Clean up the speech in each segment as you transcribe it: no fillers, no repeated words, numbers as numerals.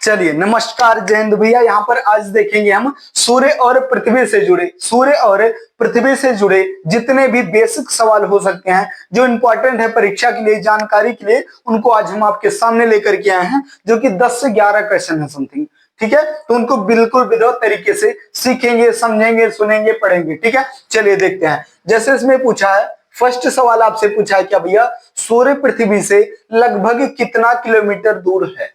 चलिए नमस्कार जय हिंद भैया। यहाँ पर आज देखेंगे हम सूर्य और पृथ्वी से जुड़े जितने भी बेसिक सवाल हो सकते हैं जो इंपॉर्टेंट है परीक्षा के लिए, जानकारी के लिए, उनको आज हम आपके सामने लेकर के आए हैं, जो कि 10 से 11 क्वेश्चन है समथिंग। ठीक है, तो उनको बिल्कुल विधिवत तरीके से सीखेंगे, समझेंगे, सुनेंगे, पढ़ेंगे। ठीक है, चलिए देखते हैं। जैसे इसमें पूछा है, फर्स्ट सवाल आपसे पूछा है क्या भैया, सूर्य पृथ्वी से लगभग कितना किलोमीटर दूर है?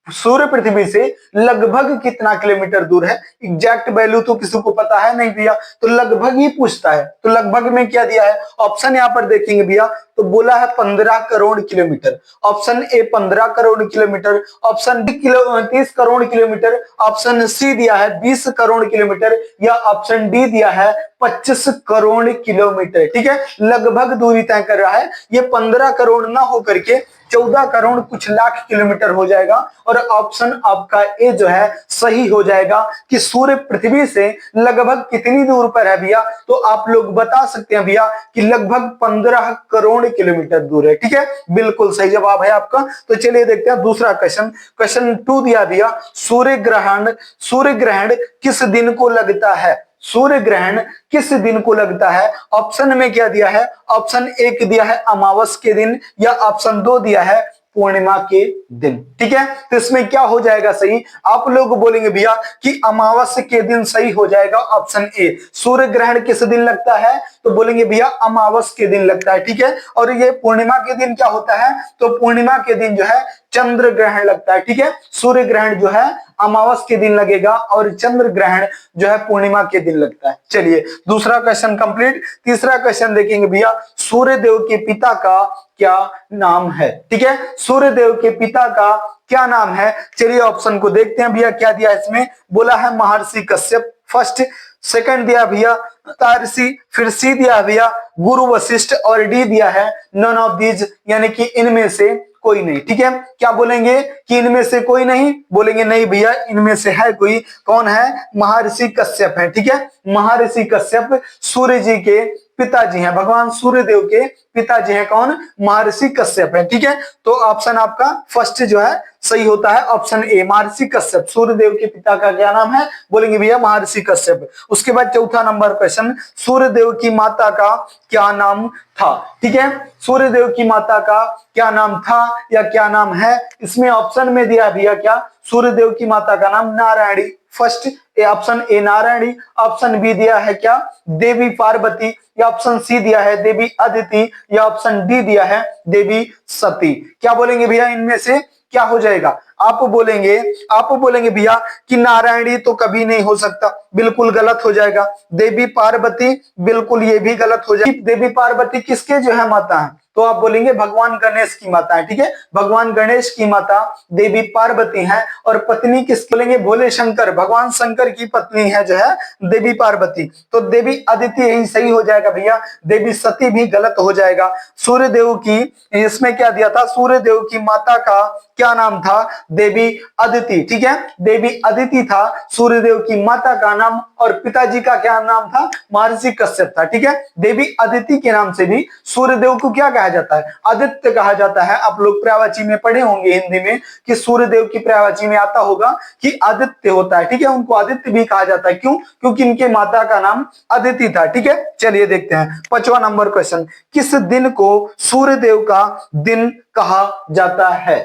सूर्य पृथ्वी से लगभग कितना किलोमीटर दूर है? एग्जैक्ट वैल्यू तो किसी को पता है नहीं भैया, तो लगभग ही पूछता है। तो लगभग में क्या दिया है? ऑप्शन यहां पर देखेंगे भैया, तो बोला है 15 crore kilometre. Option A 15 crore kilometre, option B 30 crore kilometre, option C दिया है 20 करोड़ किलोमीटर, या ऑप्शन डी दिया है 25 करोड़ किलोमीटर। ठीक है, लगभग दूरी तय कर रहा है। ये 15 करोड़ ना होकर के 14 करोड़ कुछ लाख किलोमीटर हो जाएगा, और ऑप्शन आपका ए जो है सही हो जाएगा कि सूर्य पृथ्वी से लगभग कितनी दूर पर है भैया। तो आप लोग बता सकते हैं भैया कि लगभग 15 करोड़ किलोमीटर दूर है। ठीक है, बिल्कुल सही जवाब है आपका। तो चलिए देखते हैं दूसरा क्वेश्चन। क्वेश्चन 2 दिया भैया, सूर्य ग्रहण किस दिन को लगता है? सूर्य ग्रहण किस दिन को लगता है? ऑप्शन में क्या दिया है? ऑप्शन 1 दिया है अमावस के दिन, या ऑप्शन 2 दिया है पूर्णिमा के दिन। ठीक है, तो इसमें क्या हो जाएगा सही? आप लोग बोलेंगे भैया कि अमावस के दिन सही हो जाएगा ऑप्शन ए। सूर्य ग्रहण किस दिन लगता है? तो बोलेंगे भैया अमावस के दिन लगता है। ठीक है, और ये पूर्णिमा के दिन क्या होता है? तो पूर्णिमा के दिन जो है चंद्र ग्रहण लगता है। ठीक है, सूर्य ग्रहण जो है अमावस के दिन लगेगा और चंद्र ग्रहण जो है पूर्णिमा के दिन लगता है। चलिए दूसरा क्वेश्चन कंप्लीट। तीसरा क्वेश्चन देखेंगे भैया, सूर्य देव के पिता का क्या नाम है? ठीक है, सूर्य देव के पिता का क्या नाम है? चलिए ऑप्शन को देखते हैं भैया क्या दिया इसमें। बोला है महर्षि कश्यप फर्स्ट, सेकंड दिया भैया तारसी, फिर सी दिया भैया गुरु वशिष्ठ, और डी दिया है नन ऑफ दीज, यानी कि इनमें से कोई नहीं। ठीक है, क्या बोलेंगे कि इनमें से कोई नहीं? बोलेंगे नहीं भैया इनमें से है कोई। कौन है? महर्षि कश्यप है। ठीक है, महर्षि कश्यप सूर्य जी के पिताजी हैं, भगवान सूर्य देव के पिताजी हैं। कौन? महर्षि कश्यप है। ठीक है, तो ऑप्शन आपका फर्स्ट जो है सही होता है, ऑप्शन ए महर्षि कश्यप। सूर्य देव के पिता का क्या नाम है? बोलेंगे भैया महर्षि कश्यप। उसके बाद चौथा नंबर क्वेश्चन, सूर्य देव की माता का क्या नाम था? ठीक है, सूर्य देव की माता का क्या नाम था या क्या नाम है? इसमें ऑप्शन में दिया भैया क्या? सूर्य देव की माता का नाम Narayani first, option A Narayani, option B दिया है क्या देवी पार्वती, या ऑप्शन सी दिया है देवी अदिति, या ऑप्शन डी दिया है देवी सती। क्या बोलेंगे भैया इनमें से क्या हो जाएगा? आप बोलेंगे भैया कि नारायणी तो कभी नहीं हो सकता, बिल्कुल गलत हो जाएगा। देवी पार्वती बिल्कुल ये भी गलत हो जाएगी। देवी पार्वती किसके जो है माता है? तो आप बोलेंगे भगवान गणेश की माता है। ठीक है, भगवान गणेश की माता देवी पार्वती है, और पत्नी किसकी? बोलेंगे भोले शंकर, भगवान शंकर की पत्नी है जो है देवी पार्वती। तो देवी अदिति यही सही हो जाएगा भैया, देवी सती भी गलत हो जाएगा। सूर्य देव की, इसमें क्या दिया था? सूर्य देव की माता का क्या नाम था? देवी अदिति। ठीक है, देवी अदिति था सूर्यदेव की माता का नाम, और पिताजी का क्या नाम था? महर्षि कश्यप था। ठीक है, देवी अदिति के नाम से भी सूर्यदेव को क्या कहा जाता है? आदित्य कहा जाता है। आप लोग पर्यायवाची में पढ़े होंगे हिंदी में कि सूर्यदेव की पर्यायवाची में आता होगा कि आदित्य होता है। ठीक है, उनको आदित्य भी कहा जाता है। क्यों? क्योंकि इनके माता का नाम अदिति था। ठीक है, चलिए देखते हैं पांचवा नंबर क्वेश्चन, किस दिन को सूर्यदेव का दिन कहा जाता है?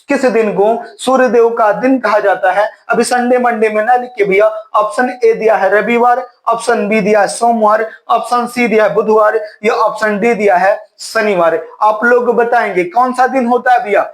किस दिन को सूर्यदेव का दिन कहा जाता है? अभी संडे मंडे में ना लिख के भैया, ऑप्शन ए दिया है रविवार, ऑप्शन बी दिया है सोमवार, ऑप्शन सी दिया है बुधवार, या ऑप्शन डी दिया है शनिवार। आप लोग बताएंगे कौन सा दिन होता है भैया?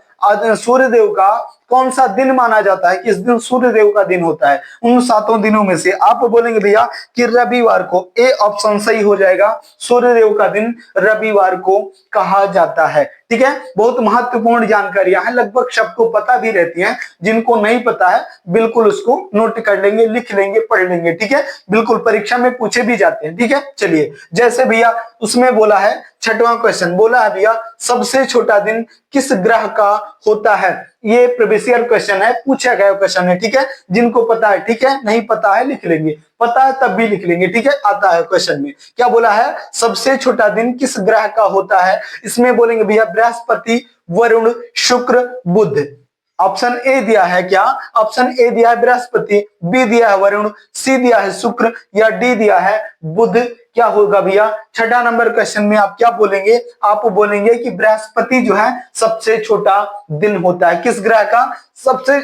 सूर्यदेव का कौन सा दिन माना जाता है? किस दिन सूर्यदेव का दिन होता है? उन 7 दिनों में से आप बोलेंगे भैया कि रविवार को। ए ऑप्शन सही हो जाएगा, सूर्यदेव का दिन रविवार को कहा जाता है। ठीक है, बहुत महत्वपूर्ण जानकारियां हैं, लगभग सबको पता भी रहती हैं। जिनको नहीं पता है बिल्कुल उसको नोट कर लेंगे, लिख लेंगे, पढ़ लेंगे। ठीक है, बिल्कुल परीक्षा में पूछे भी जाते हैं। ठीक है, चलिए जैसे भैया उसमें बोला है, छठवां क्वेश्चन बोला है भैया सबसे छोटा दिन किस ग्रह का होता है? ये प्रीवियस क्वेश्चन है, पूछा गया क्वेश्चन है। ठीक है, जिनको पता है ठीक है, नहीं पता है लिख लेंगे, पता है तब भी लिख लेंगे। ठीक है, आता है क्वेश्चन में क्या बोला है? सबसे छोटा दिन किस ग्रह का होता है? इसमें बोलेंगे भैया बृहस्पति, वरुण, शुक्र, बुध। ऑप्शन ए दिया है क्या? ऑप्शन ए दिया है बृहस्पति, बी दिया है वरुण, सी दिया है शुक्र, या डी दिया है बुध। क्या होगा भैया? छठा नंबर क्वेश्चन में आप क्या बोलेंगे? आप बोलेंगे कि बृहस्पति जो है सबसे छोटा दिन होता है। किस ग्रह का सबसे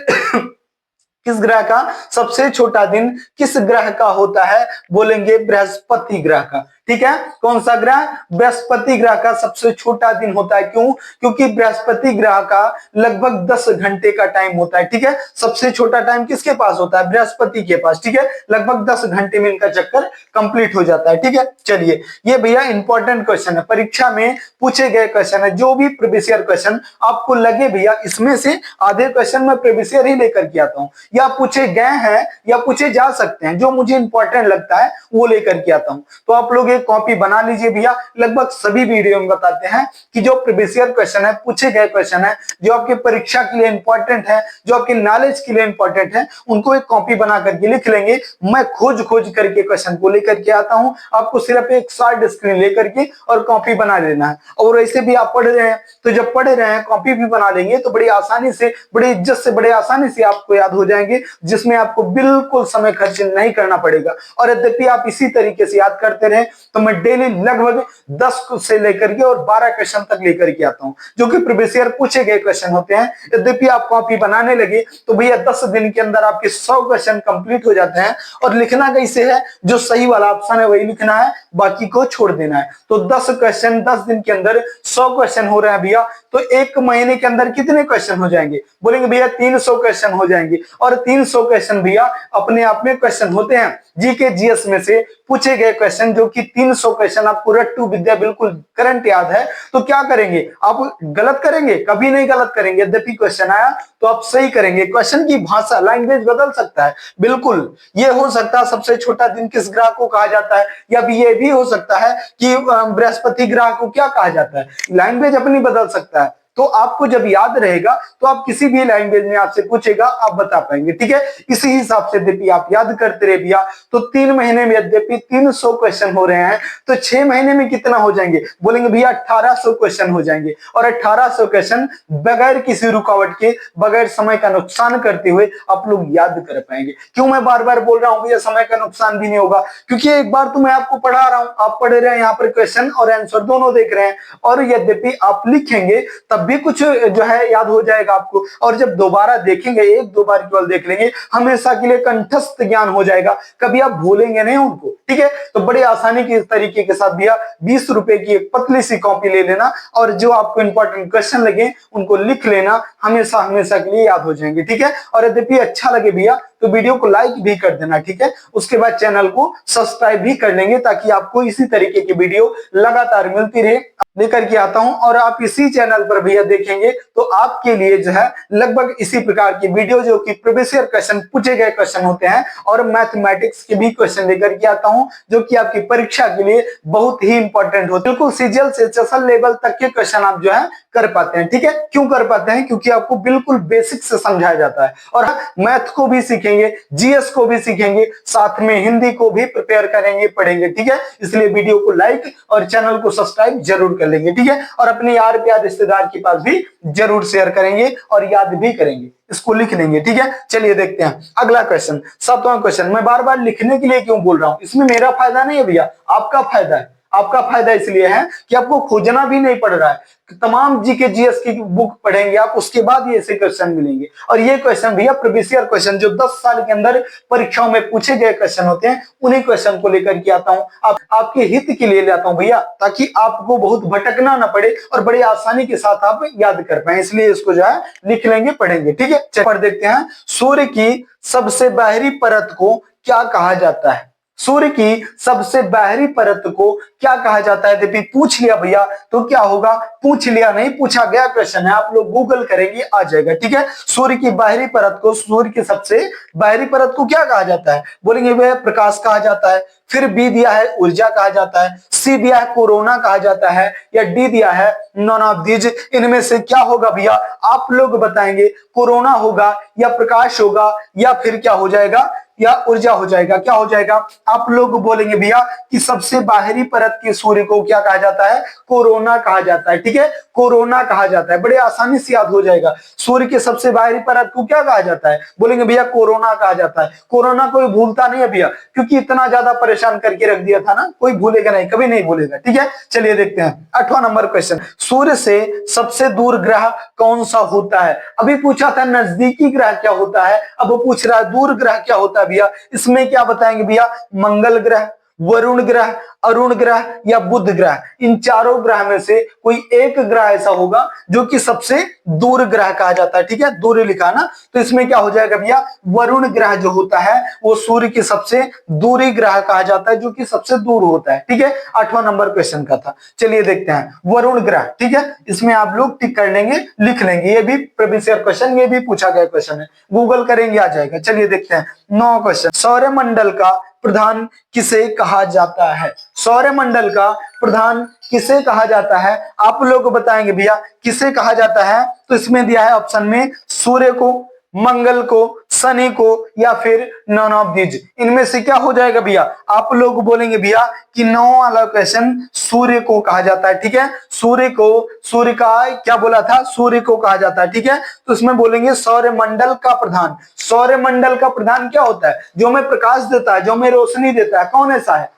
किस ग्रह का सबसे छोटा दिन किस ग्रह का होता है? बोलेंगे बृहस्पति ग्रह का। ठीक है, कौन सा ग्रह? बृहस्पति ग्रह का सबसे छोटा दिन होता है। क्यों? क्योंकि बृहस्पति ग्रह का लगभग 10 घंटे का टाइम होता है। ठीक है, सबसे छोटा टाइम किसके पास होता है? बृहस्पति के पास। ठीक है, लगभग 10 घंटे में इनका चक्कर कंप्लीट हो जाता है। ठीक है, चलिए ये भैया इंपॉर्टेंट क्वेश्चन है, परीक्षा में पूछे गए क्वेश्चन है। जो भी प्रीवियस ईयर क्वेश्चन आपको लगे भैया इसमें से आधे क्वेश्चन मैं प्रीवियस ईयर ही लेकर के आता हूं, या पूछे गए हैं या पूछे जा सकते हैं, जो मुझे इंपॉर्टेंट लगता है वो लेकर के आता हूं। तो आप लोग एक कॉपी बना लीजिए भैया। लगभग सभी वीडियो में बताते हैं कि जो प्रीवियस ईयर क्वेश्चन है, पूछे गए क्वेश्चन है, जो आपके परीक्षा के लिए इंपॉर्टेंट है, जो आपके नॉलेज के लिए इंपॉर्टेंट है, उनको एक कॉपी बना करके लिख लेंगे। मैं खोज करके क्वेश्चन को लेकर के आता हूं, आपको सिर्फ एक शॉर्ट स्क्रीन लेकर के और कॉपी बना लेना है। और ऐसे भी आप पढ़ रहे हैं तो जब पढ़ रहे हैं कॉपी भी बना लेंगे तो बड़ी आसानी से, बड़ी इज्जत से, बड़े आसानी से आपको याद हो जाएंगे, जिसमें आपको बिल्कुल समय खर्च नहीं करना पड़ेगा। और यद्यपि आप इसी तरीके से याद करते रहे तो मैं डेली लगभग 10 से लेकर के और 12 क्वेश्चन तक लेकर के आता हूं, जो कि प्रीवियस ईयर पूछे गए क्वेश्चन होते हैं। यद्यपि आप कॉपी बनाने लगे तो भैया 10 दिन के अंदर आपके 100 क्वेश्चन कंप्लीट हो जाते हैं। और लिखना कैसे है? जो सही वाला ऑप्शन है वही लिखना है, बाकी को छोड़ देना है। तो 10 क्वेश्चन 10 दिन के अंदर 100 क्वेश्चन हो रहे हैं भैया, तो एक महीने के अंदर कितने क्वेश्चन हो जाएंगे? बोलेंगे भैया 300 क्वेश्चन हो जाएंगे। और 300 क्वेश्चन भैया अपने आप में क्वेश्चन होते हैं जीके जीएस में से पूछे गए क्वेश्चन, जो कि 300 क्वेश्चन आपको रट्टू विद्या बिल्कुल करंट याद है। तो क्या करेंगे आप? गलत करेंगे? कभी नहीं गलत करेंगे। यद्यपि क्वेश्चन आया तो आप सही करेंगे। क्वेश्चन की भाषा, लैंग्वेज बदल सकता है, बिल्कुल। ये हो सकता है सबसे छोटा दिन किस ग्रह को कहा जाता है, या ये भी हो सकता है कि बृहस्पति ग्रह को क्या कहा जाता है। लैंग्वेज अपनी बदल सकता है। तो आपको जब याद रहेगा तो आप किसी भी लैंग्वेज में आपसे पूछेगा आप बता पाएंगे। ठीक है, इसी हिसाब से यद्यपि आप याद करते रहे भैया तो 3 महीने में यद्यपि 300 क्वेश्चन हो रहे हैं तो 6 महीने में कितना हो जाएंगे? बोलेंगे भैया 1800 क्वेश्चन हो जाएंगे। और 1800 क्वेश्चन बगैर किसी रुकावट के, बगैर समय का नुकसान करते हुए आप लोग याद कर पाएंगे। क्यों मैं बार बार बोल रहा हूं भैया समय का नुकसान भी नहीं होगा? क्योंकि एक बार तो मैं आपको पढ़ा रहा हूं, आप पढ़ रहे हैं, यहाँ पर क्वेश्चन और आंसर दोनों देख रहे हैं, और यद्यपि आप लिखेंगे तब भी कुछ जो है याद हो जाएगा आपको। और जब दोबारा देखेंगे, एक दो बार केवल देख लेंगे, हमेशा के लिए कंठस्थ ज्ञान हो जाएगा, कभी आप भूलेंगे नहीं उनको। ठीक है, तो बड़े आसानी के तरीके के साथ भैया 20 रुपए की एक पतली सी कॉपी ले लेना और जो आपको इंपॉर्टेंट क्वेश्चन लगे उनको लिख लेना, हमेशा हमेशा के लिए याद हो जाएंगे। ठीक है, और यद्यपि अच्छा लगे भैया तो वीडियो को लाइक भी कर देना। ठीक है, उसके बाद चैनल को सब्सक्राइब भी कर लेंगे ताकि आपको इसी तरीके की वीडियो लगातार मिलती रहे। लेकर के आता हूं और आप इसी चैनल पर भैया देखेंगे तो आपके लिए जो है लगभग इसी प्रकार की वीडियो, जो कि प्रीवियस ईयर क्वेश्चन, पूछे गए क्वेश्चन होते हैं, और मैथमेटिक्स के भी क्वेश्चन लेकर के आता हूं, जो कि आपकी परीक्षा के लिए बहुत ही इंपॉर्टेंट होते हैं। बिल्कुल सीजीएल से एचएसएल लेवल तक के क्वेश्चन आप जो है कर पाते हैं। ठीक है, क्यों कर पाते हैं? क्योंकि आपको बिल्कुल बेसिक से समझाया जाता है, और मैथ को भी सीखेंगे, जीएस को भी सीखेंगे, साथ में हिंदी को भी प्रिपेयर करेंगे, पढ़ेंगे। ठीक है, इसलिए वीडियो को लाइक और चैनल को सब्सक्राइब जरूर कर लेंगे। ठीक है, और अपने यार प्यार रिश्तेदार के पास भी जरूर शेयर करेंगे और याद भी करेंगे, इसको लिख लेंगे। ठीक है, चलिए देखते हैं अगला क्वेश्चन, 7वां क्वेश्चन। मैं बार बार लिखने के लिए क्यों बोल रहा हूं? इसमें मेरा फायदा नहीं है भैया, आपका फायदा है। आपका फायदा इसलिए है कि आपको खोजना भी नहीं पड़ रहा है। तमाम जीके जीएस की बुक पढ़ेंगे आप, उसके बाद ये ऐसे क्वेश्चन मिलेंगे। और ये क्वेश्चन भैया प्रीवियस ईयर क्वेश्चन, जो 10 साल के अंदर परीक्षाओं में पूछे गए क्वेश्चन होते हैं, उन्हीं क्वेश्चन को लेकर के आता हूं। आपके हित के लिए लाता हूं भैया, ताकि आपको बहुत भटकना ना पड़े और बड़ी आसानी के साथ आप याद कर पाए। इसलिए इसको जो है लिख लेंगे, पढ़ेंगे। ठीक है, पढ़ देखते हैं। सूर्य की सबसे बाहरी परत को क्या कहा जाता है? सूर्य की सबसे बाहरी परत को क्या कहा जाता है? यदि पूछ लिया भैया तो क्या होगा? पूछ लिया नहीं, पूछा गया क्वेश्चन है, आप लोग गूगल करेंगे आ जाएगा। ठीक है, सूर्य की बाहरी परत को, सूर्य की सबसे बाहरी परत को क्या कहा जाता है? बोलेंगे वह प्रकाश कहा जाता है, फिर बी दिया है ऊर्जा कहा जाता है, सी दिया है कोरोना कहा जाता है, या डी दिया है नॉन ऑफ दीज। इनमें से क्या होगा भैया? आप लोग बताएंगे। कोरोना होगा, या प्रकाश होगा, या फिर क्या हो जाएगा? या ऊर्जा हो जाएगा। क्या हो जाएगा? आप लोग बोलेंगे भैया कि सबसे बाहरी परत के सूर्य को क्या कहा जाता है? कोरोना कहा जाता है। ठीक है, कोरोना कहा जाता है। बड़े आसानी से याद हो जाएगा। सूर्य के सबसे बाहरी परत को क्या कहा जाता है? बोलेंगे भैया कोरोना कहा जाता है। कोरोना कोई भूलता नहीं है भैया, क्योंकि इतना ज्यादा परेशान करके रख दिया था ना, कोई भूलेगा नहीं, कभी नहीं भूलेगा। ठीक है, चलिए देखते हैं 8वां नंबर क्वेश्चन। सूर्य से सबसे दूर ग्रह कौन सा होता है? अभी पूछा था नजदीकी ग्रह क्या होता है, अब वो पूछ रहा है दूर ग्रह क्या होता है भैया। इसमें क्या बताएंगे भैया? मंगल ग्रह, वरुण ग्रह, अरुण ग्रह या बुध ग्रह। इन चारों ग्रह में से कोई एक ग्रह ऐसा होगा जो कि सबसे दूर ग्रह कहा जाता है। ठीक है, दूर लिखा ना, तो इसमें क्या हो जाएगा भैया? वरुण ग्रह जो होता है वो सूर्य के सबसे दूरी ग्रह कहा जाता है, जो कि सबसे दूर होता है। ठीक है, 8वां नंबर क्वेश्चन का था। चलिए देखते हैं वरुण ग्रह। ठीक है, इसमें आप लोग टिक कर लेंगे, लिख लेंगे। ये भी प्रीवियस ईयर क्वेश्चन, ये भी पूछा गया क्वेश्चन है, गूगल करेंगे आ जाएगा। चलिए देखते हैं 9वां क्वेश्चन। सौरमंडल का प्रधान किसे कहा जाता है? सौरमंडल का प्रधान किसे कहा जाता है? आप लोग बताएंगे भैया किसे कहा जाता है। तो इसमें दिया है ऑप्शन में सूर्य को, मंगल को, शनि को या फिर नन ऑफ दीज। इनमें से क्या हो जाएगा भैया? आप लोग बोलेंगे भैया कि 9वां वाला क्वेश्चन सूर्य को कहा जाता है। ठीक है, सूर्य को, सूर्य का क्या बोला था? सूर्य को कहा जाता है। ठीक है, तो इसमें बोलेंगे सौरमंडल का प्रधान। सौरमंडल का प्रधान क्या होता है? जो हमें प्रकाश देता है, जो हमें रोशनी देता है। कौन ऐसा है?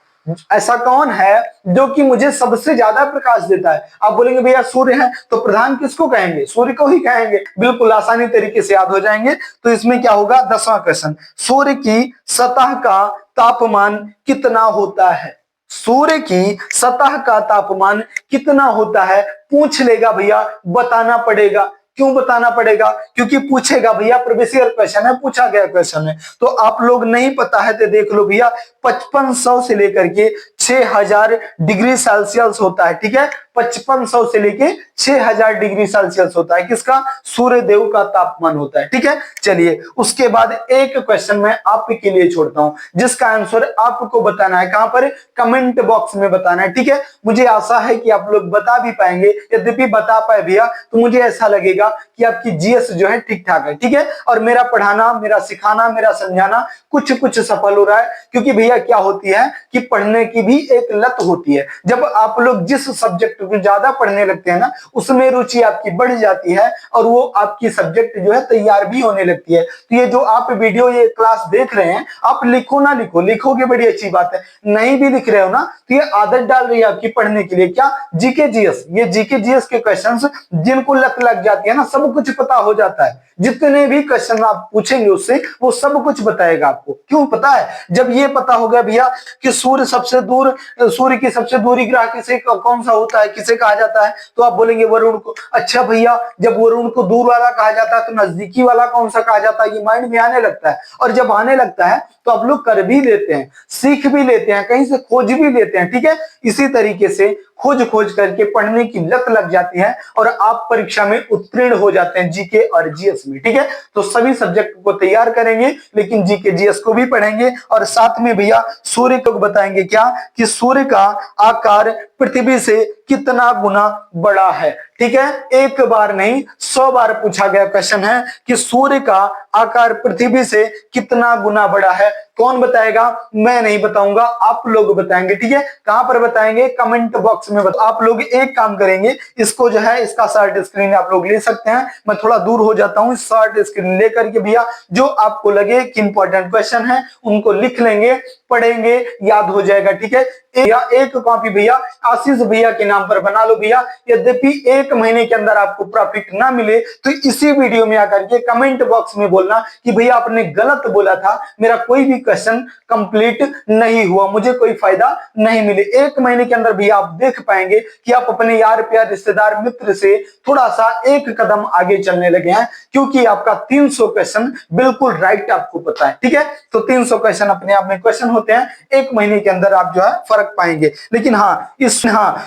ऐसा कौन है जो कि मुझे सबसे ज्यादा प्रकाश देता है? आप बोलेंगे भैया सूर्य है, तो प्रधान किसको कहेंगे? सूर्य को ही कहेंगे। बिल्कुल आसानी तरीके से याद हो जाएंगे। तो इसमें क्या होगा? 10वां क्वेश्चन। सूर्य की सतह का तापमान कितना होता है? सूर्य की सतह का तापमान कितना होता है? पूछ लेगा भैया, बताना पड़ेगा। क्यों बताना पड़ेगा? क्योंकि पूछेगा भैया, प्रीवियस ईयर क्वेश्चन है, पूछा गया क्वेश्चन है। तो आप लोग नहीं पता है तो देख लो भैया, 5500 से लेकर के 6000 डिग्री सेल्सियस होता है। ठीक है, 5500 से लेके 6000 डिग्री सेल्सियस होता है। किसका? सूर्य देव का तापमान होता है। ठीक है, चलिए उसके बाद एक क्वेश्चन मैं आपके लिए छोड़ता हूं, जिसका आंसर आपको बताना है। कहां पर? कमेंट बॉक्स में बताना है। ठीक है, मुझे आशा है कि आप लोग बता भी पाएंगे। यद्यपि बता पाए भैया तो मुझे ऐसा लगेगा कि आपकी जीएस जो है ठीक ठाक है। ठीक है, और मेरा पढ़ाना, मेरा सिखाना, मेरा समझाना कुछ कुछ सफल हो रहा है। क्योंकि भैया क्या होती है कि पढ़ने की भी एक लत होती है। जब आप लोग जिस सब्जेक्ट को ज्यादा पढ़ने लगते हैं ना, उसमें रुचि आपकी बढ़ जाती है और वो आपकी सब्जेक्ट जो है तैयार भी होने लगती है। तो ये जो आप वीडियो, ये क्लास देख रहे हैं, आप लिखो ना लिखो, लिखोगे बड़ी अच्छी बात है। नहीं भी लिख रहे हो ना, तो ये आदत डाल रही है आपकी पढ़ने के लिए। क्या? GK GS. ये जीके जीएस के क्वेश्चंस जिनको लत लग जाती है ना, सब कुछ पता हो जाता है। जितने भी क्वेश्चन आप पूछेंगे उससे, वो सब कुछ बताएगा आपको। क्यों पता है? जब ये पता हो गया भैया कि सूर्य सबसे दूर, सूर्य की सबसे दूरी ग्रह किसे, कौन सा होता है, किसे कहा जाता है, तो आप बोलेंगे वरुण को। अच्छा भैया, जब वरुण को दूर वाला कहा जाता है तो नजदीकी वाला कौन सा कहा जाता है? ये माइंड में आने लगता है। और जब आने लगता है तो आप लोग कर भी लेते हैं, सीख भी लेते हैं, कहीं से खोज भी लेते हैं। ठीक है, इसी तरीके से खोज खोज करके पढ़ने की लत लग जाती है और आप परीक्षा में उत्तीर्ण हो जाते हैं, जीके और जीएस में। ठीक है, तो सभी सब्जेक्ट को तैयार करेंगे, लेकिन जीके जीएस को भी पढ़ेंगे और साथ में भैया सूर्य को बताएंगे क्या कि सूर्य का आकार पृथ्वी से कितना गुना बड़ा है। ठीक है, एक बार नहीं 100 बार पूछा गया क्वेश्चन है कि सूर्य का आकार पृथ्वी से कितना गुना बड़ा है। कौन बताएगा? मैं नहीं बताऊंगा, आप लोग बताएंगे। ठीक है, कहां पर बताएंगे? कमेंट बॉक्स में आप लोग एक काम करेंगे, इसको जो है इसका शॉर्ट स्क्रीन आप लोग ले सकते हैं। मैं थोड़ा दूर हो जाता हूं, शॉर्ट स्क्रीन लेकर के भैया जो आपको लगे कि इंपॉर्टेंट क्वेश्चन है उनको लिख लेंगे, पढ़ेंगे, याद हो जाएगा। ठीक है, या एक कॉपी भैया आशीष भैया के नाम पर बना लो भैया। यद्यपि 1 महीने के अंदर आपको प्रॉफिट ना मिले तो इसी वीडियो में आकर के कमेंट बॉक्स में बोलना कि भैया आपने गलत बोला था, मेरा कोई भी क्वेश्चन कंप्लीट नहीं हुआ, मुझे कोई फायदा नहीं मिले। 1 महीने के अंदर भैया आप देख पाएंगे कि आप अपने यार प्यार रिश्तेदार मित्र से थोड़ा सा एक कदम आगे चलने लगे हैं, क्योंकि आपका 300 क्वेश्चन बिल्कुल राइट आपको पता है। ठीक है, तो 300 क्वेश्चन अपने आप में क्वेश्चन होते हैं, 1 महीने के अंदर आप जो है फर्क पाएंगे। लेकिन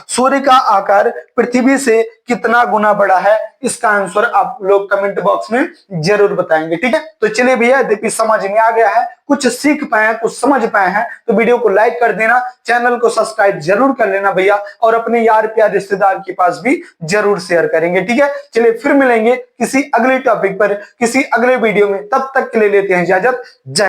सूर्य का आकार पृथ्वी से कितना गुना बड़ा है, इसका आंसर आप लोग कमेंट बॉक्स में जरूर बताएंगे। ठीक है, तो चलिए भैया यद्यपि समझ में आ गया है, कुछ सीख पाए हैं, कुछ समझ पाए हैं, तो वीडियो को लाइक कर देना, चैनल को सब्सक्राइब जरूर कर लेना भैया, और अपने यार प्यार रिश्तेदार के पास भी जरूर शेयर करेंगे। ठीक है, चलिए फिर मिलेंगे किसी अगले टॉपिक पर, किसी अगले वीडियो में। तब तक के लिए लेते हैं इजाजत। जय